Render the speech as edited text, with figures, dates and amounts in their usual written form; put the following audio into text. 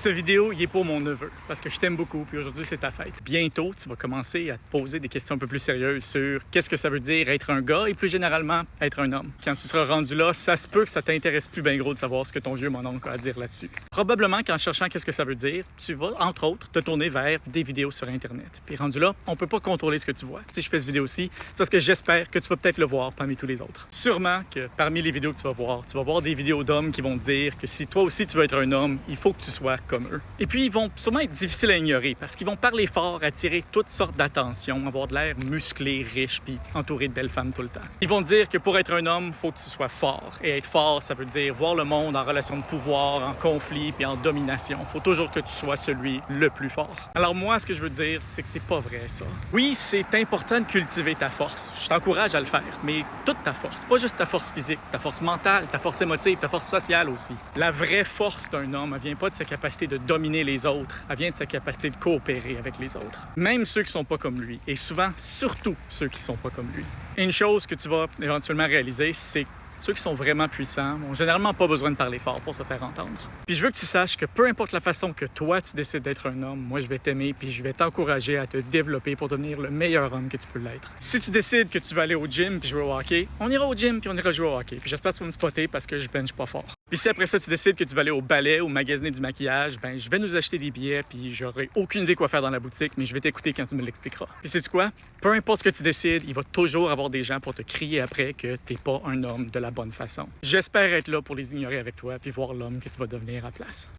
Cette vidéo, il est pour mon neveu, parce que je t'aime beaucoup, puis aujourd'hui, c'est ta fête. Bientôt, tu vas commencer à te poser des questions un peu plus sérieuses sur qu'est-ce que ça veut dire être un gars et plus généralement, être un homme. Quand tu seras rendu là, ça se peut que ça t'intéresse plus bien gros de savoir ce que ton vieux mon-oncle a à dire là-dessus. Probablement qu'en cherchant qu'est-ce que ça veut dire, tu vas, entre autres, te tourner vers des vidéos sur Internet. Puis rendu là, on peut pas contrôler ce que tu vois. Si je fais cette vidéo-ci, c'est parce que j'espère que tu vas peut-être le voir parmi tous les autres. Sûrement que parmi les vidéos que tu vas voir des vidéos d'hommes qui vont te dire que si toi aussi tu veux être un homme, il faut que tu sois comme eux. Et puis, ils vont sûrement être difficiles à ignorer parce qu'ils vont parler fort, attirer toutes sortes d'attention, avoir de l'air musclé, riche, puis entouré de belles femmes tout le temps. Ils vont dire que pour être un homme, il faut que tu sois fort. Et être fort, ça veut dire voir le monde en relation de pouvoir, en conflit, puis en domination. Il faut toujours que tu sois celui le plus fort. Alors moi, ce que je veux dire, c'est que c'est pas vrai, ça. Oui, c'est important de cultiver ta force. Je t'encourage à le faire, mais toute ta force. Pas juste ta force physique, ta force mentale, ta force émotive, ta force sociale aussi. La vraie force d'un homme, elle vient pas de sa capacité de dominer les autres, elle vient de sa capacité de coopérer avec les autres. Même ceux qui sont pas comme lui, et souvent, surtout ceux qui sont pas comme lui. Et une chose que tu vas éventuellement réaliser, c'est que ceux qui sont vraiment puissants n'ont généralement pas besoin de parler fort pour se faire entendre. Puis je veux que tu saches que peu importe la façon que toi tu décides d'être un homme, moi je vais t'aimer puis je vais t'encourager à te développer pour devenir le meilleur homme que tu peux l'être. Si tu décides que tu vas aller au gym puis jouer au hockey, on ira au gym puis on ira jouer au hockey. Puis j'espère que tu vas me spotter parce que je bench pas fort. Puis si après ça tu décides que tu vas aller au ballet ou magasiner du maquillage, ben je vais nous acheter des billets puis j'aurai aucune idée quoi faire dans la boutique, mais je vais t'écouter quand tu me l'expliqueras. Puis sais-tu quoi? Peu importe ce que tu décides, il va toujours avoir des gens pour te crier après que t'es pas un homme de la bonne façon. J'espère être là pour les ignorer avec toi puis voir l'homme que tu vas devenir à place.